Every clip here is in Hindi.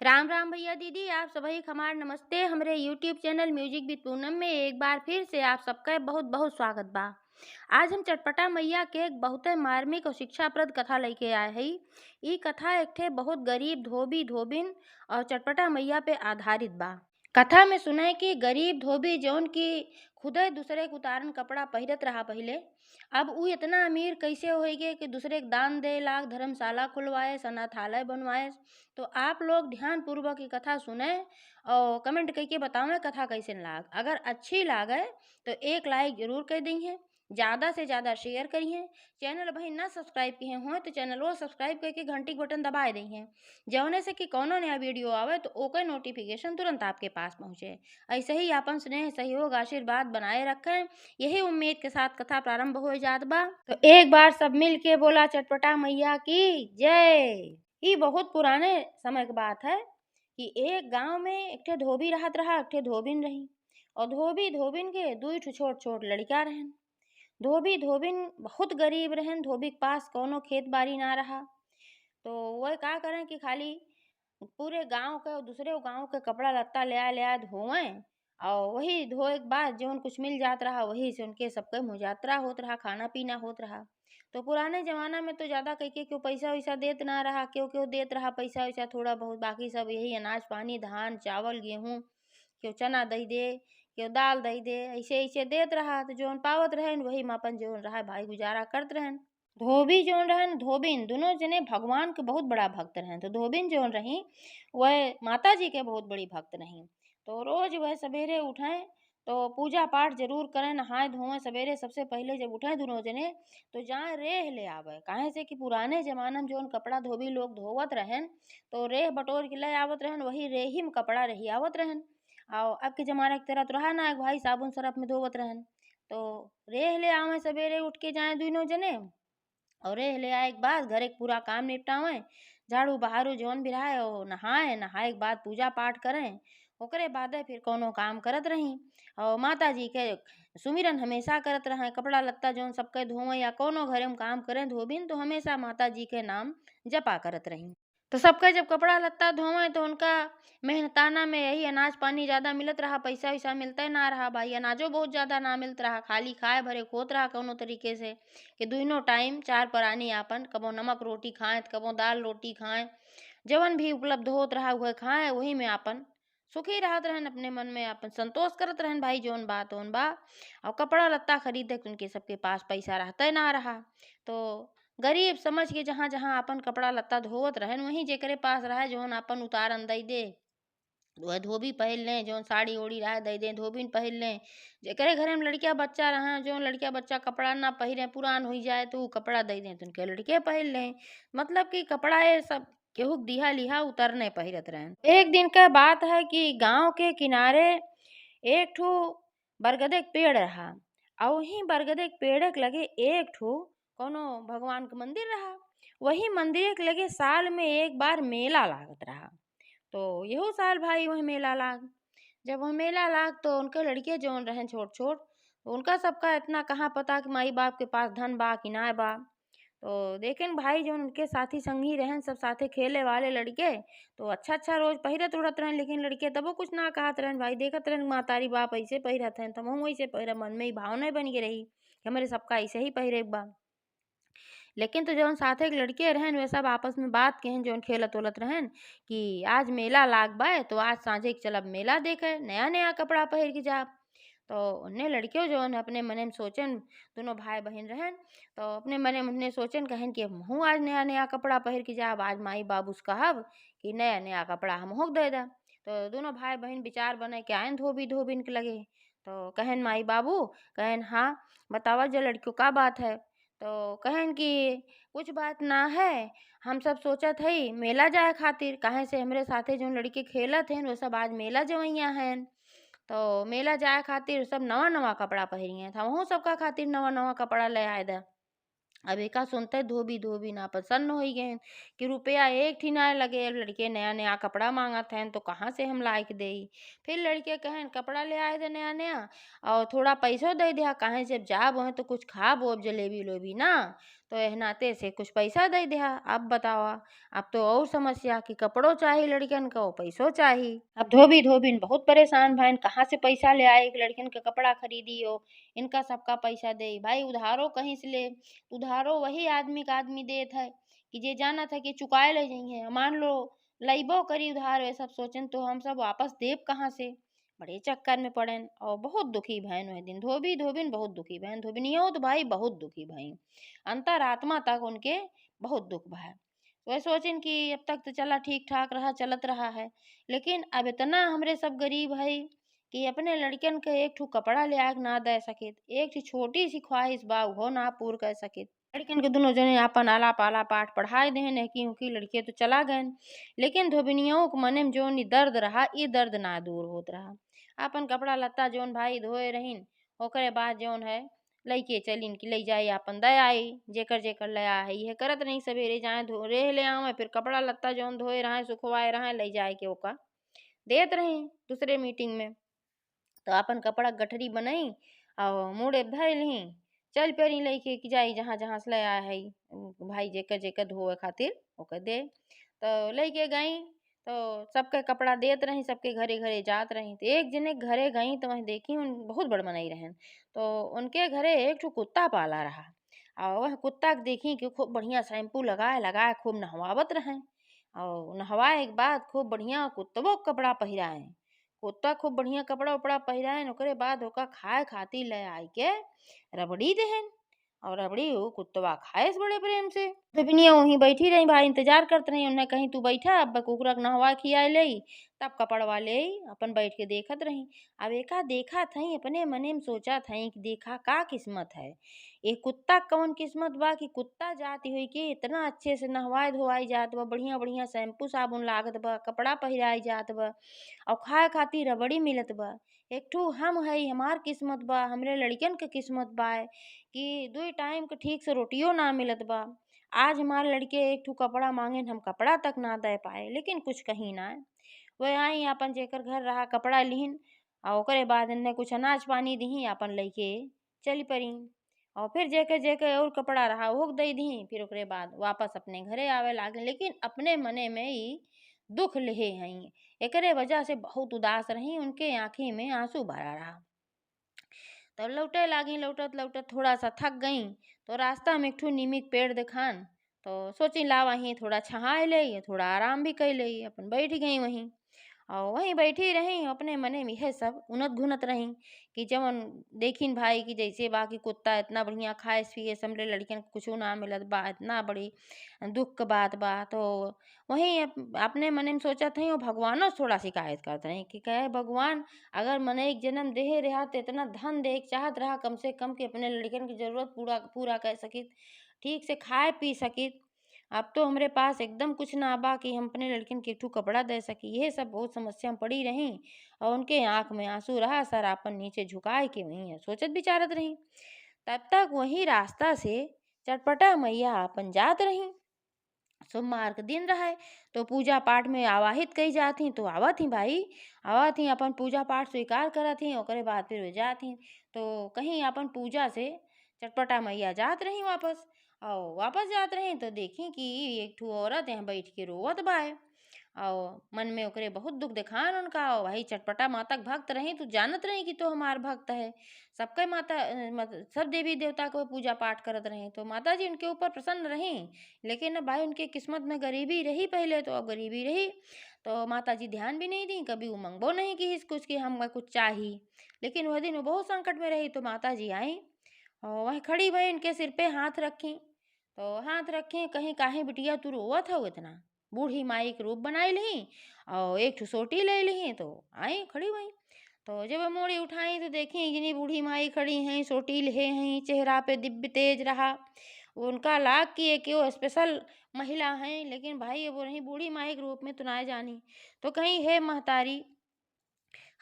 राम राम भैया दीदी, आप सभी खमार नमस्ते। हमरे YouTube channel music with Poonam में एक बार फिर से आप सबका बहुत बहुत स्वागत बा। आज हम चटपटा मैया के एक बहुत मार्मिक और शिक्षाप्रद कथा लेके आए हई। ई कथा एक ठे बहुत गरीब धोबी धोबिन और चटपटा मैया पे आधारित बा। कथा में सुने कि गरीब धोबी जौन की खुदे दूसरे के उतारन कपड़ा पहिरत रहा पहले, अब ऊ इतना अमीर कैसे होइगे कि दूसरे के दान दे लाग, धर्मशाला खुलवाए, अनाथालय बनवाए। तो आप लोग ध्यान पूर्वक की कथा सुने और कमेंट करके बताओ कथा कैसे लाग। अगर अच्छी लागे तो एक लाइक जरूर कर दी है, ज़्यादा से ज़्यादा शेयर करिए। चैनल भाई ना सब्सक्राइब किए हों तो चैनल वो सब्सक्राइब करके घंटी के बटन दबाए दी हैं, जौने से कि कोनो नया वीडियो आवे तो ओकर नोटिफिकेशन तुरंत आपके पास पहुँचे। ऐसे ही अपन स्नेह सहयोग आशीर्वाद बनाए रखें, यही उम्मीद के साथ कथा प्रारंभ हो जात बा। तो एक बार सब मिल के बोला चटपटा मैया की जय। ये बहुत पुराने समय की बात है कि एक गांव में एक ठे धोबी रहत रहा, एक ठे धोबिन रही। और धोबी धोबिन के दुई ठो छोट छोट लड़का रहन। धोबी धोबिन बहुत गरीब रहन, धोबी के पास कोनो खेत बाड़ी ना रहा। तो वह का करें कि खाली पूरे गांव के और दूसरे गांव के कपड़ा लत्ता ले आए धोवें, और वही धोए के बाद जौन कुछ मिल जात रहा वही से उनके सबके मुजातरा होत रहा, खाना पीना होत रहा। तो पुराने जमाना में तो ज्यादा कह के क्यों पैसा वैसा देत ना रहा, क्यों क्यों देत रहा पैसा वैसा थोड़ा बहुत, बाकी सब यही अनाज पानी, धान चावल गेहूं, क्यों चना दई दे, क्यों दाल दई दे, ऐसे ऐसे देत रहा। तो जौन पावत रहन वही में अपन जौन रहा भाई गुजारा करत रहन। धोबी जौन रहन धोबिन दोनों जने भगवान के बहुत बड़ा भक्त रहन। तो धोबिन जौन रही वह माता जी के बहुत बड़ी भक्त रही। तो रोज वह सवेरे उठें तो पूजा पाठ जरूर करें, नहाए धोएं सवेरे। सबसे पहले जब उठें दोनों जने तो जाए रेह ले आवे, काहे से कि पुराने जमाना में जौन कपड़ा धोबी लोग धोवत रहन तो रेह बटोर के ले आवत रहन, वही रेही में कपड़ा रही आवत रहन। और अब के जमाना की तरह तो रहा ना भाई साबुन सरफ में धोवत रहन। तो रेह ले आवे सवेरे उठ के जाए दोनों जने, और रेह ले आए के बाद घर के पूरा काम निपटावें, झाड़ू बहारू जौन भी रहा और नहाए, नहाए के बाद पूजा पाठ करें। ओकरे बाद फिर कोनो काम करत रही और माता जी के सुमिरन हमेशा करत रहे। कपड़ा लत्ता जौन सबके धोवें या कोनो घरे में काम करें धोबिन तो हमेशा माता जी के नाम जपा करत रही। तो सबका जब कपड़ा लत्ता धोवें तो उनका मेहनताना में यही अनाज पानी ज़्यादा मिलत रहा, पैसा वैसा मिलता ना रहा भाई, अनाजो बहुत ज़्यादा ना मिलत रहा, खाली खाए भरे खोत रहा कौनो तरीके से कि दोनों टाइम चार प्राणी आपन कबो नमक रोटी खाएं तो कबो दाल रोटी खाएं, जवन भी उपलब्ध होत रहा वह खाएं, वही में आपन सुखी रहत रहन, अपने मन में अपन संतोष करत रहन भाई जौन बात ओन बा। और कपड़ा लत्ता खरीदे के उनके सबके पास पैसा रहता ना रहा। तो गरीब समझ के जहाँ जहाँ अपन कपड़ा लत्ता धोवत रहन वहीं जेकरे पास रहे जौन अपन उतारन दई दे, वह धोबी पहन लें, जौन साड़ी ओड़ी रहे दई दें धोबिन पहन लें। जेकरे घरे में लड़किया बच्चा रहे जो लड़किया बच्चा कपड़ा ना पहिरे पुरान हो जाए तो ऊ कपड़ा दई दें तो उनके लड़के पहन लें। मतलब कि कपड़ा ये सब केहू के दिहा लिहा उतरने पहिरत रहन। एक दिन का बात है कि गांव के किनारे एक ठो बरगदे के पेड़ रहा, और वहीं बरगदे के पेड़ के लगे एक ठो कोनो भगवान का मंदिर रहा। वही मंदिर के लगे साल में एक बार मेला लागत रहा। तो यहू साल भाई वह मेला लाग, जब वह मेला लाग तो उनके लड़के जौन रहन छोट छोट, तो उनका सबका इतना कहाँ पता कि माई बाप के पास धन बा कि ना बा। तो देखें भाई जो उनके साथी संगी रहन सब साथे खेले वाले लड़के, तो अच्छा अच्छा रोज पहिरत उड़त रहन, लेकिन लड़के तबो कुछ ना कहत रहन भाई। देखत रहन मातारी बाप ऐसे पहिरत हैं तो हम वैसे पहिरा, मन में ही भावना बन के रही कि हमारे सबका ऐसे ही पहिरे के बा। लेकिन तो जौन साथे के लड़के रहन वे सब आपस में बात कहन जौन खेलत उलत रहन कि आज मेला लाग बा तो आज सांझे के चलब मेला देखे, नया नया कपड़ा पहिर के जाब। तो उन्हें लड़कियों जौन अपने मने में सोचन, दोनों भाई बहन रहन, तो अपने मने में सोचन कहन कि हमहू आज नया नया कपड़ा पहिर के जाब, आज माई बाबू से कहब कि नया नया कपड़ा हमहू के दे दा। तो दोनों भाई बहन विचार बने के आयन धोबी धोबिन के लगे। तो कहन माई बाबू, कहन हाँ बतावा जो लड़कियों का बात है। तो कहन कि कुछ बात ना है, हम सब सोचत हई मेला जाए खातिर, काहे से हमरे साथे जो लड़के खेलत हैं वो सब आज मेला जवैया हैं। तो मेला जाए खातिर सब नवा नवा कपड़ा पहिरी हैं, हमहू सबका खातिर नवा नवा कपड़ा ले आए दा। अब एका सुनते धोबी धोबी ना प्रसन्न हो गए कि रुपया एकठी ना लगे, अब लड़के नया नया कपड़ा मांगत हैं तो कहाँ से हम ला के देई। फिर लड़के कहन कपड़ा ले आए दे नया नया और थोड़ा पैसों दे दिया, काहे से जब जाब वहीं तो कुछ खाब ओब जलेबी उलेबी ना। तो एह नाते से कुछ पैसा दे दिया। अब बताओ, अब तो और समस्या कि कपड़ों चाहिए लड़कन को, पैसों चाहिए। अब धोबी धोबिन बहुत परेशान भैन, कहाँ से पैसा ले आए कि लड़कन के कपड़ा खरीदी हो, इनका सबका पैसा दे भाई। उधारो कहीं से ले, उधारो वही आदमी का आदमी देत है कि जे जाना था कि चुकाए ले जाइए। मान लो लइबो करी उधार, वे सब सोचन तो हम सब वापस देब कहाँ से। बड़े चक्कर में पड़ेन और बहुत दुखी भैन वह दिन। धोबी धोबिन बहुत दुखी भैन, धोबिनियों तो भाई बहुत दुखी भई, अंतरात्मा तक उनके बहुत दुख भय। वह सोचिन कि अब तक तो चला ठीक ठाक रहा, चलत रहा है, लेकिन अब इतना हमरे सब गरीब है कि अपने लड़कन के एक ठू कपड़ा ले आके ना दे सके, एक ठू छोटी सी ख्वाहिश बा वो ना पूर कर सके। लड़कन के दोनों जने अपन आला पाला पाठ पढ़ाए देहन है कि लड़के तो चला गए, लेकिन धोबिनियों के मने में जोन ई दर्द रहा, ये दर्द ना दूर होत रहा। अपन कपड़ा लत्ता जोन भाई धोए रहीन, ओकरे बाद जोन है लइके चलिन कि लई जाए अपन दे आई, जेकर जेकर लया है यह करत नहीं। सवेरे जाए धो रेह ले आवे, फिर कपड़ा लत्ता जोन धोए रहे सुखवाए रहे लई जाए के ओका देत रही दूसरे मीटिंग में। तो अपन कपड़ा गठरी बनाई और मुड़े धर ली, चल पेरी लइके कि जाई जहाँ जहाँ से ले आया है भाई, जेकर जेकर धोए खातिर ओकर दे। तो लइके गई तो सबके कपड़ा देत रही, सबके घरे घरे जात रही। तो एक जने के घरे गई तो वहीं देखी उन बहुत बड़ मनई रहन, तो उनके घरे एक ठो कुत्ता पाला रहा। और वह कुत्ता के देखी कि खूब बढ़िया शैम्पू लगाए लगाए खूब नहवावत रहे, और नहवाए के बाद खूब बढ़िया कुत्तबो के कपड़ा पहिराए, कुत्ता खूब बढ़िया कपड़ा उपड़ा पहिराए। ओकरे बाद ओका खाए खातिर ले आई के रबड़ी देहन, और रबड़ी वो कुत्तवा खाए बड़े प्रेम से। धोबिनिया वहीं बैठी रही भाई, इंतजार करते रही, उन्हें कहीं तू बैठा अब कुकरा के नहवा खियाए ले, तब कपड़वा ले अपन बैठ के देखत रही। अब एका देखा थी अपने मने में सोचा थी कि देखा का किस्मत है, एक कुत्ता कौन किस्मत बा कि कुत्ता जाती हुई कि इतना अच्छे से नहवाए धोवाई जात बा, बढ़िया बढ़िया शैम्पू साबुन लागत बा, कपड़ा पहिराई जात बा, और खाए खातिर रबड़ी मिलत बा। एक ठू हम है, हमार किस्मत बा, हमरे लड़कन के किस्मत बा कि 2 टाइम के ठीक से रोटियो ना मिलत बा। आज हमारे लड़के एक ठू कपड़ा मांगे, हम कपड़ा तक ना दे पाए, लेकिन कुछ कहीं ना। वह आई अपन जेकर घर रहा कपड़ा लिहिन, और ओकरे बाद इन्हें कुछ अनाज पानी दही, अपन लइके चली परी। और फिर जेकर जेकर और कपड़ा रहा वो दे दी, फिर ओकरे बाद वापस अपने घरे आवे लागे, लेकिन अपने मने में ही दुख लेहे हई। एकरे वजह से बहुत उदास रही, उनके आँखी में आंसू भरा रहा। तब लौटे लागी, लौटत लौटत थोड़ा सा थक गई, तो रास्ता में एक ठू नीमी के पेड़ दिखान, तो सोची ला वहीं थोड़ा छहाए ले, थोड़ा आराम भी कर ले। अपन बैठ गई वहीं, और वहीं बैठी रही अपने मने में यह सब उनत घुनत रही कि जवन देखिन भाई कि जैसे बाकी कुत्ता इतना बढ़िया खाए पिए समरे लड़कियन के कुछ ना मिलत बा, इतना बड़ी दुख के बात बा। तो वहीं अपने मने में सोचा थी और भगवानों से थोड़ा शिकायत करते रही कि कहे भगवान, अगर मने एक जन्म देहे रहा तो इतना धन दे चाहत रहा कम से कम कि अपने लड़कन की जरूरत पूरा पूरा कर सकी, ठीक से खाए पी सकी। अब तो हमरे पास एकदम कुछ ना बा कि हम अपने लड़किन के एक ठू कपड़ा दे सकी। ये सब बहुत समस्या में पड़ी रही, और उनके आंख में आंसू रहा, सर आपन नीचे झुकाए के वहीं सोचत विचारत रही। तब तक वही रास्ता से चटपटा मैया अपन जात रही। सोमवार के दिन रहे तो पूजा पाठ में आवाहित कई जाती, तो आवत ही भाई, आवत ही अपन पूजा पाठ स्वीकार करत ही, ओकरे बाद फिर वे जात ही। तो कहीं अपन पूजा से चटपटा मैया जात रही वापस, और वापस जात रही तो देखी कि एक ठू औरत यहाँ बैठ के रोवत बाए, और मन में ओकरे बहुत दुख दिखान उनका। और वही चटपटा माता के भक्त रही, तो जानत रही कि तो हमार भक्त है, सबके माता सब देवी देवता को पूजा पाठ करत रही, तो माता जी उनके ऊपर प्रसन्न रही। लेकिन अब भाई उनके किस्मत में गरीबी रही पहले, तो अब गरीबी रही तो माता जी ध्यान भी नहीं दी, कभी वो मंगबो नहीं कि कुछ कि हम कुछ चाहिए। लेकिन वह दिन वो बहुत संकट में रही, तो माता जी आई और वह खड़ी भई, इनके सिर पे हाथ रखी। तो हाथ रखी कहीं काहे बिटिया तू रोवत हो इतना, बूढ़ी माई के रूप बनाई ली और एक ठो सोटी ले ली, तो आई खड़ी भई। तो जब मोड़ी उठाई तो देखी इतनी बूढ़ी माई खड़ी हैं, सोटी ले हैं, चेहरा पे दिव्य तेज रहा। उनका लाग की एक वो स्पेशल महिला हैं, लेकिन भाई वो नहीं बूढ़ी माई के रूप में तो ना जानी। तो कहीं है महतारी,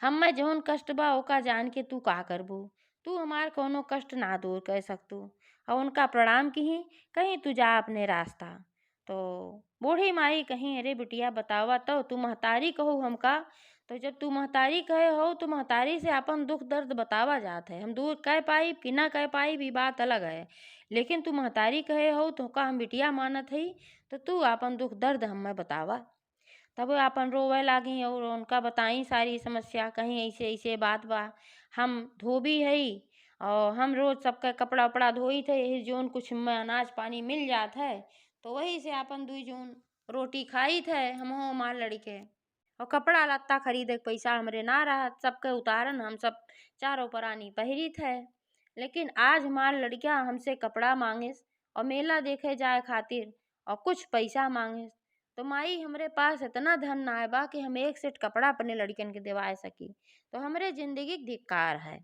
हम्मे जौन कष्ट बा ओका जान के तू का करबू, तू हमार कोनो कष्ट ना दूर कर सकतू। और उनका प्रणाम की कहीं तू जा अपने रास्ता। तो बूढ़ी माई कहीं अरे बिटिया बतावा तो तू महतारी कहू हमका, तो जब तू महतारी कहे हो तो महतारी से अपन दुख दर्द बतावा जात है। हम दूर कह पाई कि ना कह पाई भी बात अलग है, लेकिन तू महतारी कहे हो तो का हम बिटिया मानत हई, तो तू अपन दुख दर्द हमें बतावा। तब वो अपन रोवे लागी और उनका बताई सारी समस्या, कहीं ऐसे ऐसे बात बा। हम धोबी हई और हम रोज सबका कपड़ा उपड़ा धोई थे, यही जोन कुछ में अनाज पानी मिल जात है तो वही से अपन दुई जोन रोटी खाई थे हम हो मार लड़के। और कपड़ा लत्ता खरीदे के पैसा हमरे ना रहा, सबके उतारन हम सब चारों परानी पहिरी थे। लेकिन आज हमार लड़किया हमसे कपड़ा मांगिस और मेला देखे जाए खातिर और कुछ पैसा मांगिस, तो माई हमरे पास इतना धन ना है बा कि हम एक सेट कपड़ा अपने लड़कन के दिवाए सकी। तो हमरे जिंदगी के धिक्कार है,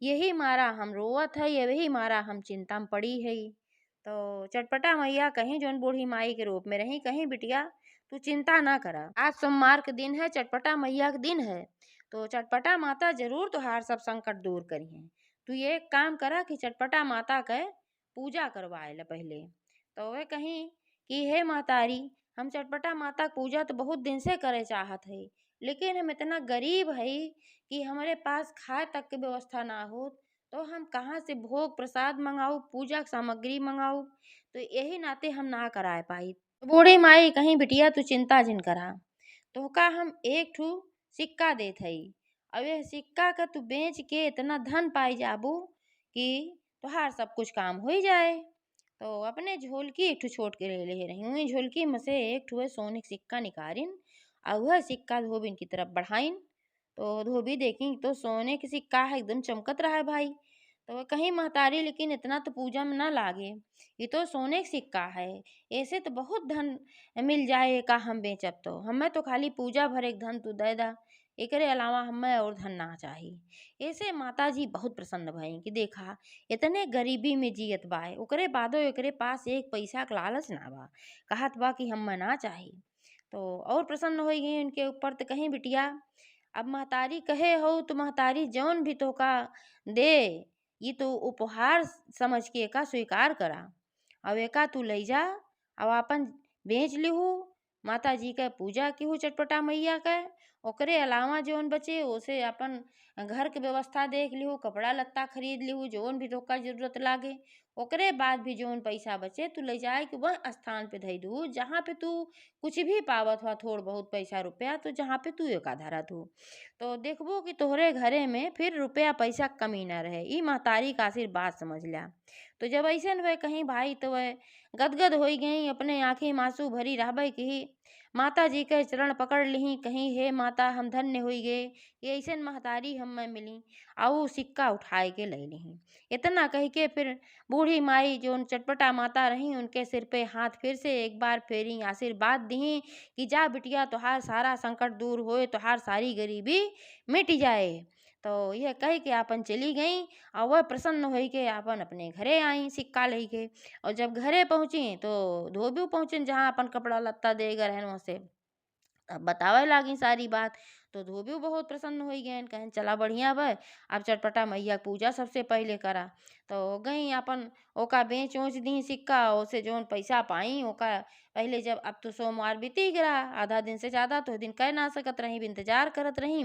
यही मारा हम रोवत है, यही मारा हम चिंता में पड़ी है। तो चटपटा मैया कहीं जोन बूढ़ी माई के रूप में रही, कहीं बिटिया तू चिंता ना करा, आज सोमवार के दिन है, चटपटा मैया के दिन है, तो चटपटा माता जरूर तुहार सब संकट दूर करी है। तू ये एक काम करा कि चटपटा माता के पूजा करवाए ला पहले। तो वे कहीं कि हे महतारी, हम चटपटा माता के पूजा तो बहुत दिन से करे चाहत है, लेकिन हम इतना गरीब है कि हमारे पास खाए तक के व्यवस्था ना हो, तो हम कहाँ से भोग प्रसाद मंगाऊ, पूजा की सामग्री मंगाऊ, तो यही नाते हम ना कराए पाई। बूढ़ी माई कहीं बिटिया तू चिंता जिन करा, तो का हम एक ठू सिक्का देत हई, अब यह सिक्का का तू बेच के इतना धन पाई जाबू कि तुहार सब कुछ काम हो ही जाए। तो अपने झोलकी एक ठू छोट के ले रही हूँ, झोलकी में से एक ठू सोने का सिक्का निकारिन और वह सिक्का धोबिन की तरफ बढ़ाइन। तो धोबी देखी तो सोने की सिक्का है, एकदम चमकत रहा है भाई। तो वह कहीं महतारी लेकिन इतना तो पूजा में ना लागे, ये तो सोने का सिक्का है, ऐसे तो बहुत धन मिल जाए का हम बेचब, तो हमें तो खाली पूजा भर एक धन तू दे दा, एकरे अलावा हमें और धन ना चाहिए। ऐसे माता जी बहुत प्रसन्न भई कि देखा इतने गरीबी में जियत बा, ओकरे बादो एकरे पास एक पैसा का लालच ना बा, कहत बा कि हमें ना चाहिए। तो और प्रसन्न हो गई उनके ऊपर। तो कहीं बिटिया अब महतारी कहे हो तो महतारी जौन भी तो का दे, ये तो उपहार समझ के का स्वीकार करा। अब एका तू ले जा, अब अपन बेच लिहू, माता जी के पूजा की हूँ चटपटा मैया के, ओकरे अलावा जौन बचे उसे अपन घर के व्यवस्था देख लिहू, कपड़ा लत्ता खरीद लिहू, जौन भी तोका जरूरत लागे। ओकरे बाद भी जौन पैसा बचे तू ले जाए कि वह स्थान पे धई दू जहाँ पे तू कुछ भी पावत हुआ थोड़ बहुत पैसा रुपया, तो जहाँ पे तू एक धरत हो, तो देखबो कि तोहरे घरे में फिर रुपया पैसा कमी ना रहे। ई महतारी का आशीर्वाद समझ लिया। तो जब ऐसे वह कहीं भाई तो वह गदगद हो गई, अपने आंखें मासूम भरी रहबे की माता जी के चरण पकड़ ली, कहीं हे माता हम धन्य हो गए, ये ऐसे महतारी हमें मिली, आऊ सिक्का उठाए के ले ली। इतना कह के फिर बूढ़ी माई जो चटपटा माता रही उनके सिर पे हाथ फिर से एक बार फेरी, आशीर्वाद दी कि जा बिटिया तुहार सारा संकट दूर होए, तुहार सारी गरीबी मिट जाए। तो यह कह के आपन चली गई और वह प्रसन्न हो के आपन अपने घरे आई सिक्का ले के। और जब घरे पहुंची तो धोबी पहुंचे जहाँ अपन कपड़ा लत्ता दे गए रहन वहाँ से, अब बतावे लागी सारी बात। तो धोबी बहुत प्रसन्न हो गए, कहें चला बढ़िया बा, अब चटपटा मैया के पूजा सबसे पहले करा। तो गई अपन ओका बेच उच दी सिक्का, ओसे जौन पैसा पाई ओका पहले, जब अब तो सोमवार बीती गया, आधा दिन से ज़्यादा तो दिन कह ना सकत रही, इंतजार करत रही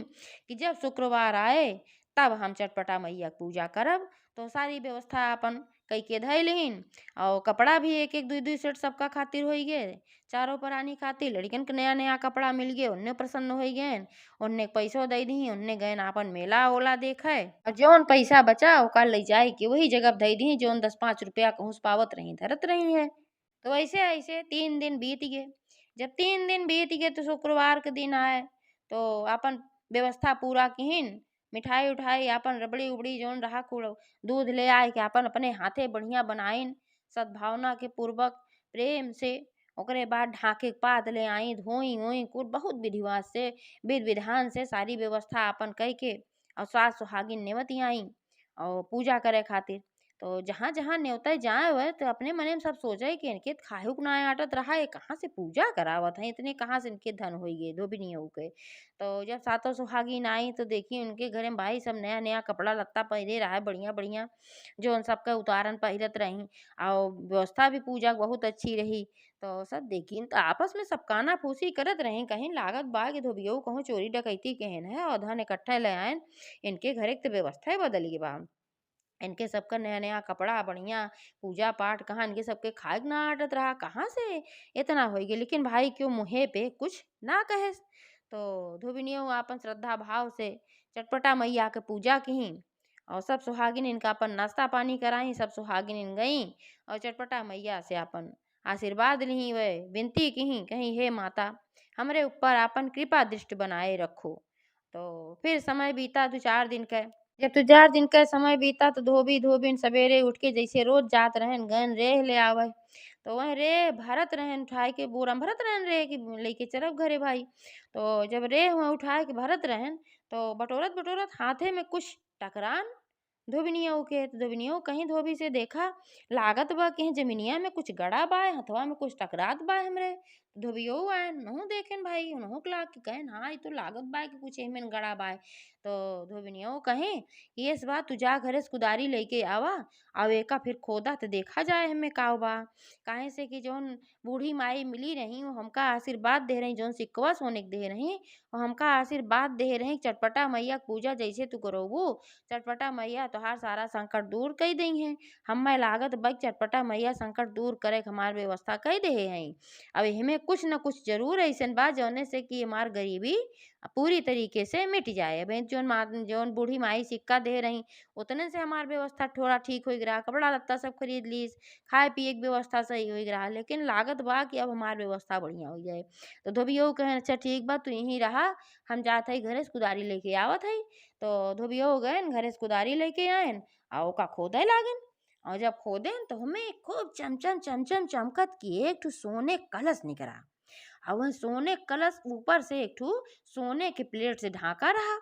कि जब शुक्रवार आए तब हम चटपटा मैया के पूजा करब। तो सारी व्यवस्था अपन कई के धै लिहीन और कपड़ा भी एक एक दुई दुई सेट सबका खातिर हो गए, चारों प्राणी खातिर लड़कन के नया नया कपड़ा मिल गए, उन्ने प्रसन्न हो गए, उन्ने पैसों दे दी, उन्ने गए अपन मेला ओला देखे और जौन पैसा बचा ओका ले जाए कि वही जगह दे दी जौन 10-5 रुपया कहूँ पावत रही धरत रही है। तो ऐसे ऐसे 3 दिन बीत गए। जब 3 दिन बीत गए तो शुक्रवार के दिन आए, तो अपन व्यवस्था पूरा किहिन, मिठाई उठाई अपन रबड़ी उबड़ी जौन रहा कुल दूध ले आए के अपन अपने हाथे बढ़िया बनाइन सद्भावना के पूर्वक प्रेम से। ओकरे बाद ढाके के पात ले आई, धोई ओई कुल बहुत विधिवात से विधि विधान से सारी व्यवस्था अपन कह के और सास सुहागिन नेवती आई और पूजा करे खातिर। तो जहाँ जहाँ न्योता जाए हुए तो अपने मने में सब सोचे कि इनके खाहू ना आटत रहा है, कहाँ से पूजा करावत है, इतने कहाँ से इनके धन हो गए धोबिनी हो गए। तो जब सातों सुहागिन आई तो देखी उनके घरे में भाई सब नया नया कपड़ा लत्ता पहरे रहा है बढ़िया बढ़िया, जो उन सबका उतारन पहिरत रही और व्यवस्था भी पूजा बहुत अच्छी रही। तो सब देखिन त आपस में सब काना-फूसी करत रहिन, कहिन लागत बा कि धोबियो कहूँ चोरी डकैती केहेन है और धन इकट्ठा ले आएन, इनके घरे के तो व्यवस्था ही बदल गे बा। इनके सबका नया-नया कपड़ा बढ़िया, पूजा-पाठ कहाँ इनके सबके खाए के ना आटत रहा, कहाँ से इतना होई गे। लेकिन भाई क्यों मुँहे पे कुछ ना कहेस। तो धोबिनियो आपन श्रद्धा भाव से चटपटा मैया के पूजा किहीं और सब सुहागिन इनका अपन नाश्ता पानी कराई, सब सुहागिन गईं और चटपटा मैया से आपन आशीर्वाद लिही व विनती किहीं, कहीं हे माता हमरे ऊपर आपन कृपा दृष्टि बनाए रखो। तो फिर समय बीता 2-4 दिन क। जब 2-4 दिन का समय बीता तो धोबी-धोबिन सवेरे उठ के जइसे रोज जात रहन गन रेह ले आवै। तो वह रेह भरत रहन उठाए के बोरा में भरत रहन रेह कि लेके चलब घरे भाई। तो जब रेह वहाँ उठाए के भरत रहन तो बटोरत-बटोरत हाथे में कुछ टकरान धोबिनिया के। तो धोबिनिया कहीं धोबी से देखा लागत बा कहीं जमीनिया में कुछ गड़ा बा हथवा में कुछ टकरात बा हमरे। धोबियो आयन उनहु देखेन भाई उनहु के लाग के कहेन हाँ ई तो लागत बा कि कुछ एमन गड़ा बा। तो धोबिनिया कहें कि ये बात तू जा घरे से कुदारी लेके आवा और एका फिर खोदा तो देखा जाए हमें का बा। काहे से कि जौन बूढ़ी माई मिली रही वो हमका आशीर्वाद दे रही जौन सिकवा सोने के दे रही वो हमका आशीर्वाद दे रही चटपटा मैया के पूजा जैसे तू करोगू चटपटा मैया तोहार सारा संकट दूर कर दी है। हमें लागत बा कि चटपटा मैया संकट दूर करे के हमार व्यवस्था कर दे है। अब हमें कुछ न कुछ जरूर ऐसन बा जौने से कि हमार गरीबी पूरी तरीके से मिट जाए। अब जौन बूढ़ी माई सिक्का दे रही उतने से हमार व्यवस्था थोड़ा ठीक हो रहा, कपड़ा लत्ता सब खरीद लीस, खाए पिए की व्यवस्था सही हो रहा, लेकिन लागत बा कि अब हमार व्यवस्था बढ़िया हो जाए। तो धोबियो कहे अच्छा ठीक बा तू यहीं रहा, हम जात हई घरे से कुदारी लेके आवत हई। तो धोबियो गए घरे से कुदारी लेके आयन और ओका खोदे लागन। और जब खोदेन तो हमें खूब चमचम चमचम चमकत की एक ठो सोने कलश निकला और वह सोने कलश ऊपर से एक ठो सोने के प्लेट से ढाका रहा।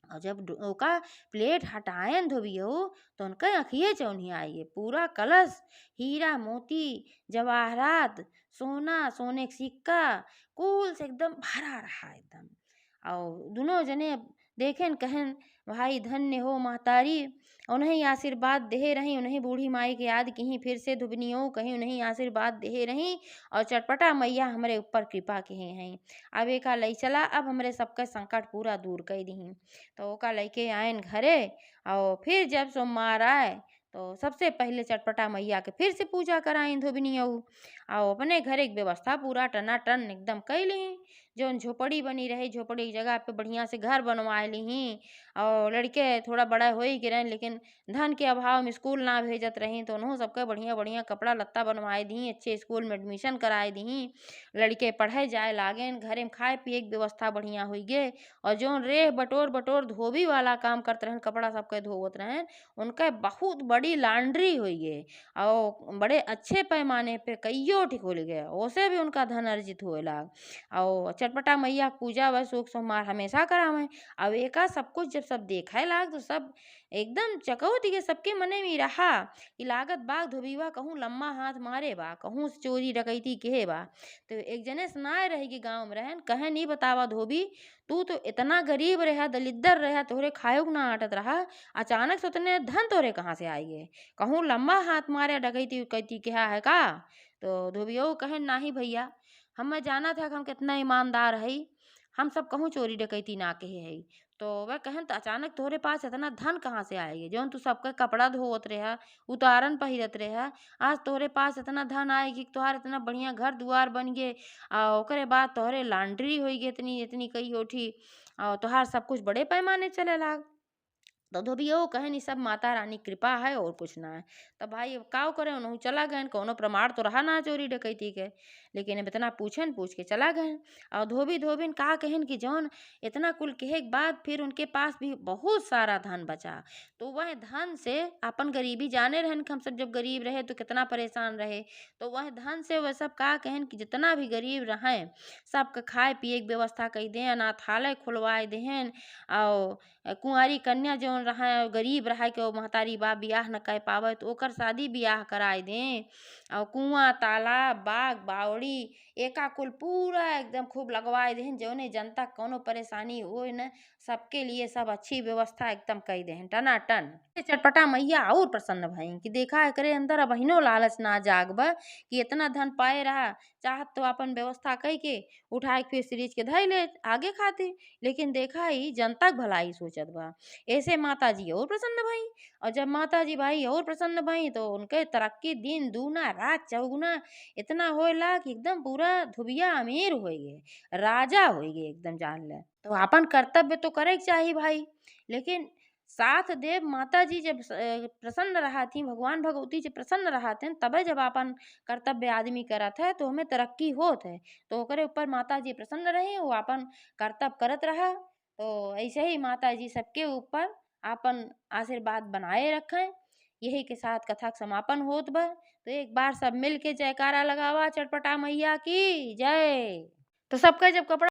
और जब ओका प्लेट हटायन धोबियो तो उनका अखिए चौनी आई है पूरा कलश हीरा मोती जवाहरात सोना सोने के सिक्का कुल से एकदम भरा रहा एकदम। और दोनों जने देखेन कहन भाई धन्य हो महतारी उन्हें आशीर्वाद दे रही उन्हें बूढ़ी माई के याद कहीं फिर से धुबनियों कहीं उन्हें आशीर्वाद दे रही और चटपटा मैया हमारे ऊपर कृपा कहे हैं। अब एका लई चला अब हमरे सबका संकट पूरा दूर कर दी। तो ओका लेके आयन घरे और फिर जब सोमवार आए तो सबसे पहले चटपटा मैया के फिर से पूजा कराइन धोबिनिया और अपने घरे की व्यवस्था पूरा टनाटन एकदम कैली। जौन झोपड़ी बनी रही झोपड़ी की जगह पे बढ़िया से घर बनवा ली और लड़के थोड़ा बड़ा हो ही गिरे लेकिन धन के अभाव में स्कूल ना भेजत रही तो उन्होंने सबका बढ़िया बढ़िया कपड़ा लत्ता बनवाए दी अच्छे स्कूल में एडमिशन कराए दी। लड़के पढ़े जाए लागेन घरे में खाए पिए की व्यवस्था बढ़िया हुई गे। और जौन रेह बटोर बटोर धोबी वाला काम करते रहन कपड़ा सबके धोवत रहन उनका बहुत बड़ी लॉन्ड्री हुई गे और बड़े अच्छे पैमाने पे कईयो ठीक हो गया उसे भी उनका धन अर्जित हुए लाग। और चटपटा मैया के पूजा व सूख सोमवार हमेशा करावें। अब एका सब कुछ जब सब देखे लाग तो सब एकदम चकौत के सबके मने में रहा कि लागत बाग धोबीवा कहूँ लम्मा हाथ मारे बा कहूँ से चोरी डकैती के बा। तो एक जने सुनाए रहेगी गाँव में रहन कहे नहीं बतावा धोबी तू तो इतना गरीब रहा दलिद्दर रहा तोहरे खायो ना आटत रहा अचानक से उतने धन तोहरे कहाँ से आई गए कहूँ लम्बा हाथ मारे डकैती उकैती क्या है का। तो धोबियो कहे नाही भैया हमें जाना था कि हम कितना ईमानदार है हम सब कहूँ चोरी डकैती ना कहे है। तो वह कहन तो अचानक तोहरे पास इतना धन कहाँ से आएगी जौन तू सबका कपड़ा धोवत रहा उतारन पहिरत रहा आज तोहरे पास इतना धन आएगी कि तोहार इतना बढ़िया घर दुआर बन गए और ओकरे बाद तोहरे लॉन्ड्री होई गई इतनी इतनी कई ओठी और तोहार सब कुछ बड़े पैमाने चले लाग। तो धोबियो कहे नहीं सब माता रानी कृपा है और कुछ ना है। तब भाई अब काव करे उन्होंने चला गए कोनो प्रमाण तो रहा ना चोरी डकैती के लेकिन अब इतना पूछन पूछ के चला गए। और धोबी धोबिन का कहन कि जौन इतना कुल कहे के बाद फिर उनके पास भी बहुत सारा धन बचा। तो वह धन से अपन गरीबी जाने रहन कि हम सब जब गरीब रहे तो कितना परेशान रहे। तो वह धन से वह सब का कहन कि जितना भी गरीब रहे सबका खाए पिए की व्यवस्था कर दें अनाथालय खुलवाए देहन और कुंवारी कन्या जौन रहा गरीब रहा के वो महतारी बा बियाह न कर पावे तो ओकर शादी बियाह कराए दें और कुआं तालाब बाग बावड़ी दौड़ी एकाकुल पूरा एकदम खूब लगवाए देहन जौने जनता कोनो परेशानी होए न सबके लिए सब अच्छी व्यवस्था एकदम कई देहन टनाटन। चटपटा मैया और प्रसन्न भईं कि देखा एकरे अंदर अबहिनो लालच ना जाग बा कि इतना धन पाए रहा चाहत तो अपन व्यवस्था कई के उठाए के फिर सीरीज के धई ले आगे खातिर, लेकिन देखा ही जनता के भलाई सोचत बा। ऐसे माता जी और प्रसन्न भई और जब माता जी भाई और प्रसन्न भई तो उनके तरक्की दिन दूना रात चौगुना इतना होएला कि एकदम पूरा धुबिया अमीर हो गए राजा हो गए एकदम जान ले। तो अपन कर्तव्य तो करे के चाहिए भाई, लेकिन साथ देव माता जी जब प्रसन्न रहा थी भगवान भगवती जब प्रसन्न रहा थे तबे जब अपन कर्तव्य आदमी करत है तो हमें तरक्की होत है। तो ओकरे ऊपर माता जी प्रसन्न रहे वो अपन कर्तव्य करत रहा। तो ऐसे ही माता जी सबके ऊपर अपन आशीर्वाद बनाए रखें। यही के साथ कथा का समापन होत बा। तो एक बार सब मिल के जयकारा लगावा चटपटा मैया की जय। तो सबका जब कपड़ा